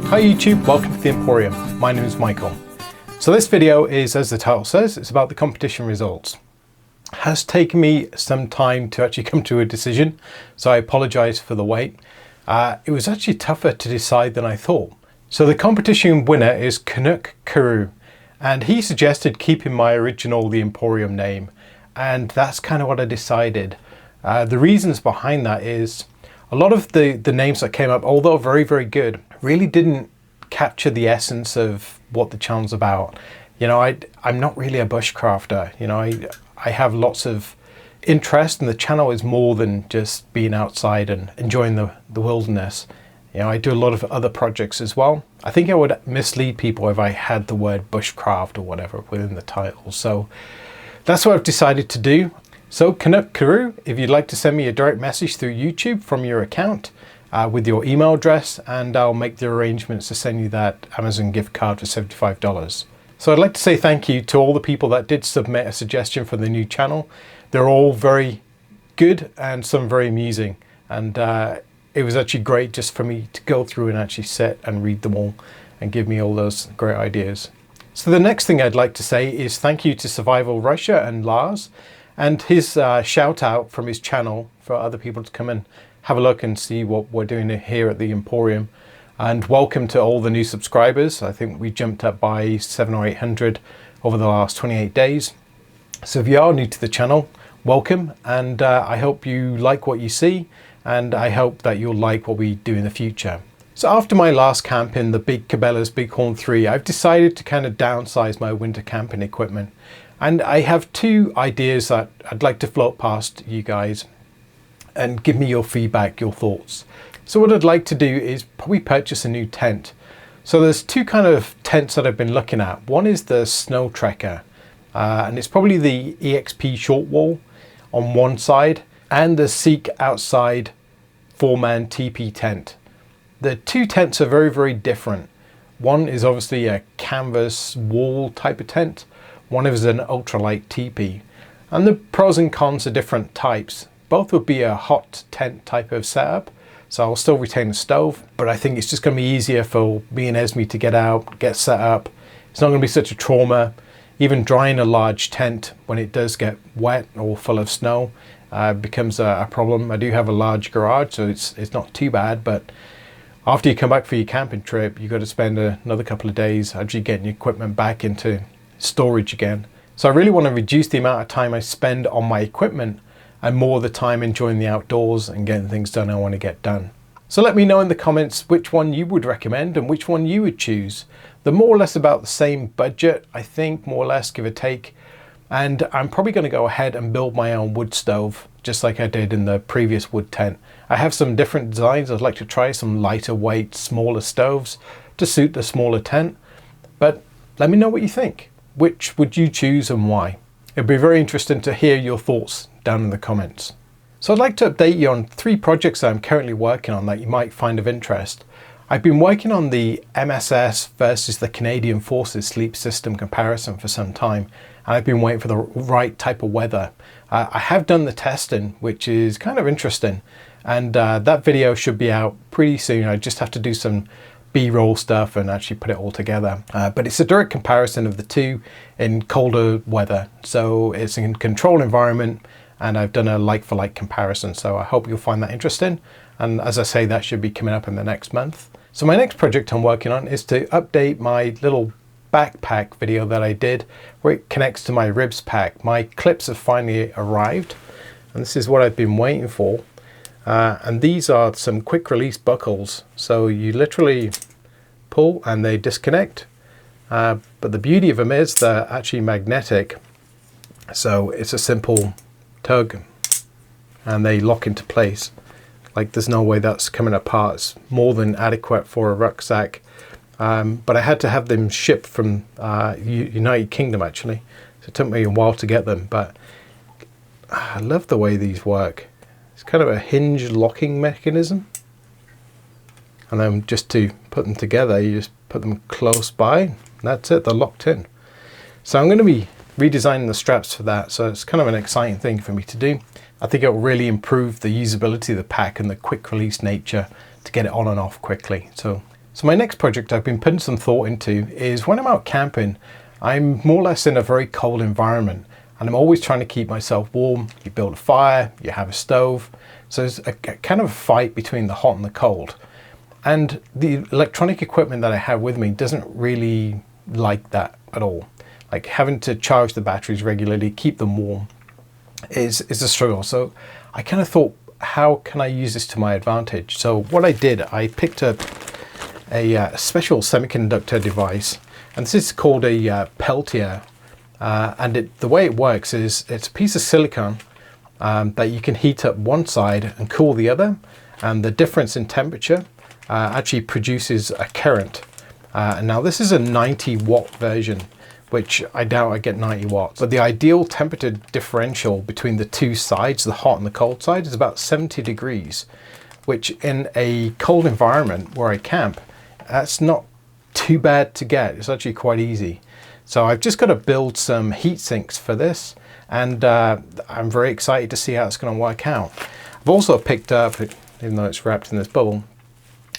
Hi YouTube, welcome to the Emporium. My name is Michael. So this video is, as the title says, it's about the competition results. It has taken me some time to actually come to a decision, so I apologize for the wait. It was actually tougher to decide than I thought. So the competition winner is Canuck Karoo, and he suggested keeping my original The Emporium name, and that's kind of what I decided. The reasons behind that is a lot of the names that came up, although very, very good, really didn't capture the essence of what the channel's about. You know, I'm not really a bushcrafter. You know, I have lots of interest, and the channel is more than just being outside and enjoying the wilderness. You know, I do a lot of other projects as well. I think I would mislead people if I had the word bushcraft or whatever within the title. So that's what I've decided to do. So Canuck Karoo, if you'd like to send me a direct message through YouTube from your account with your email address, and I'll make the arrangements to send you that Amazon gift card for $75. So I'd like to say thank you to all the people that did submit a suggestion for the new channel. They're all very good and some very amusing. And it was actually great just for me to go through and actually sit and read them all and give me all those great ideas. So the next thing I'd like to say is thank you to Survival Russia and Lars, and his shout out from his channel for other people to come and have a look and see what we're doing here at the Emporium. And welcome to all the new subscribers. I think we jumped up by 700 or 800 over the last 28 days. So if you are new to the channel, welcome, and I hope you like what you see, and I hope that you'll like what we do in the future. So after my last camp in the Big Cabela's Bighorn 3, I've decided to kind of downsize my winter camping equipment. And I have two ideas that I'd like to float past you guys and give me your feedback, your thoughts. So what I'd like to do is probably purchase a new tent. So there's two kind of tents that I've been looking at. One is the Snow Trekker, and it's probably the EXP short wall on one side, and the Seek Outside 4-man teepee tent. The two tents are very, very different. One is obviously a canvas wall type of tent. One is an ultralight teepee. And the pros and cons are different types. Both would be a hot tent type of setup, so I'll still retain the stove, but I think it's just going to be easier for me and Esme to get out, get set up. It's not going to be such a trauma. Even drying a large tent when it does get wet or full of snow becomes a problem. I do have a large garage, so it's not too bad, but after you come back for your camping trip, you've got to spend another couple of days actually getting your equipment back into storage again. So I really want to reduce the amount of time I spend on my equipment and more of the time enjoying the outdoors and getting things done I want to get done. So let me know in the comments which one you would recommend and which one you would choose. They're more or less about the same budget, I think, more or less, give or take. And I'm probably going to go ahead and build my own wood stove, just like I did in the previous wood tent. I have some different designs. I'd like to try some lighter weight, smaller stoves to suit the smaller tent. But let me know what you think. Which would you choose and why? It'd be very interesting to hear your thoughts down in the comments. So I'd like to update you on 3 projects that I'm currently working on that you might find of interest. I've been working on the MSS versus the Canadian Forces sleep system comparison for some time, and I've been waiting for the right type of weather. I have done the testing, which is kind of interesting, and that video should be out pretty soon. I just have to do some B-roll stuff and actually put it all together. But it's a direct comparison of the two in colder weather. So it's in controlled environment, and I've done a like-for-like comparison. So I hope you'll find that interesting. And as I say, that should be coming up in the next month. So my next project I'm working on is to update my little backpack video that I did where it connects to my ribs pack. My clips have finally arrived, and this is what I've been waiting for. And these are some quick release buckles. So you literally pull and they disconnect. But the beauty of them is they're actually magnetic. So it's a simple tug and they lock into place. Like there's no way that's coming apart. It's more than adequate for a rucksack. But I had to have them shipped from United Kingdom actually. So it took me a while to get them, but I love the way these work. It's kind of a hinge locking mechanism. And then just to put them together, you just put them close by. And that's it, they're locked in. So I'm going to be redesigning the straps for that. So it's kind of an exciting thing for me to do. I think it will really improve the usability of the pack and the quick release nature to get it on and off quickly. So So my next project I've been putting some thought into is when I'm out camping, I'm more or less in a very cold environment and I'm always trying to keep myself warm. You build a fire, you have a stove. So there's a kind of fight between the hot and the cold. And the electronic equipment that I have with me doesn't really like that at all. Like having to charge the batteries regularly, keep them warm is a struggle. So I kind of thought, how can I use this to my advantage? So what I did, I picked up a special semiconductor device, and this is called a Peltier. And the way it works is it's a piece of silicon that you can heat up one side and cool the other, and the difference in temperature actually produces a current. And now this is a 90-watt version, which I doubt I get 90 watts. But the ideal temperature differential between the two sides, the hot and the cold side, is about 70 degrees, which in a cold environment where I camp, that's not too bad to get. It's actually quite easy. So I've just got to build some heat sinks for this, and I'm very excited to see how it's going to work out. I've also picked up, even though it's wrapped in this bubble,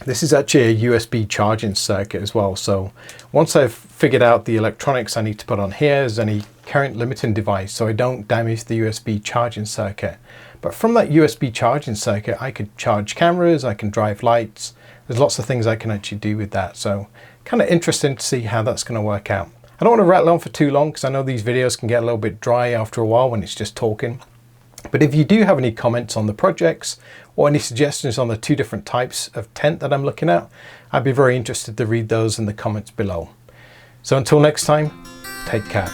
this is actually a USB charging circuit as well. So once I've figured out the electronics I need to put on here, is any current limiting device so I don't damage the USB charging circuit. But from that USB charging circuit, I could charge cameras, I can drive lights. There's lots of things I can actually do with that. So kind of interesting to see how that's going to work out. I don't want to rattle on for too long because I know these videos can get a little bit dry after a while when it's just talking. But if you do have any comments on the projects or any suggestions on the two different types of tent that I'm looking at, I'd be very interested to read those in the comments below. So until next time, take care.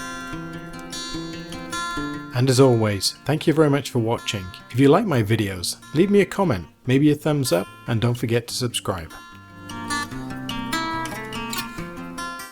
And as always, thank you very much for watching. If you like my videos, leave me a comment, maybe a thumbs up, and don't forget to subscribe.